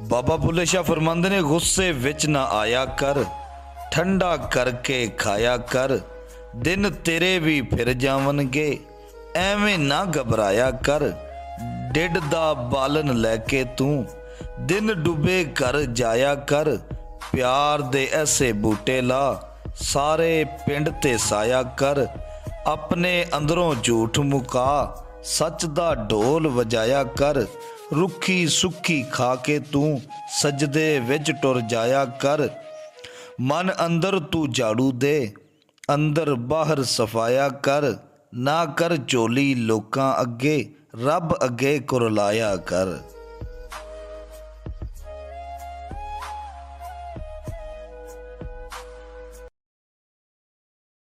बाबा बुल्ले शाह फरमांदे ने गुस्से विच ना आया कर, ठंडा करके खाया कर, दिन तेरे भी फिर जावनगे, एवें ना घबराया कर, ढिड दा बालन लैके तू दिन डुबे कर जाया कर, प्यार दे ऐसे बूटे ला सारे पिंड ते साया कर, अपने अंदरों झूठ मुका सच दा ढोल वजाया कर, रुखी सुखी खा के तू सजदे विच टुर जाया कर, मन अंदर तू झाड़ू दे अंदर बाहर सफाया कर, ना कर झोली लोकां अगे रब अगे कुरलाया कर।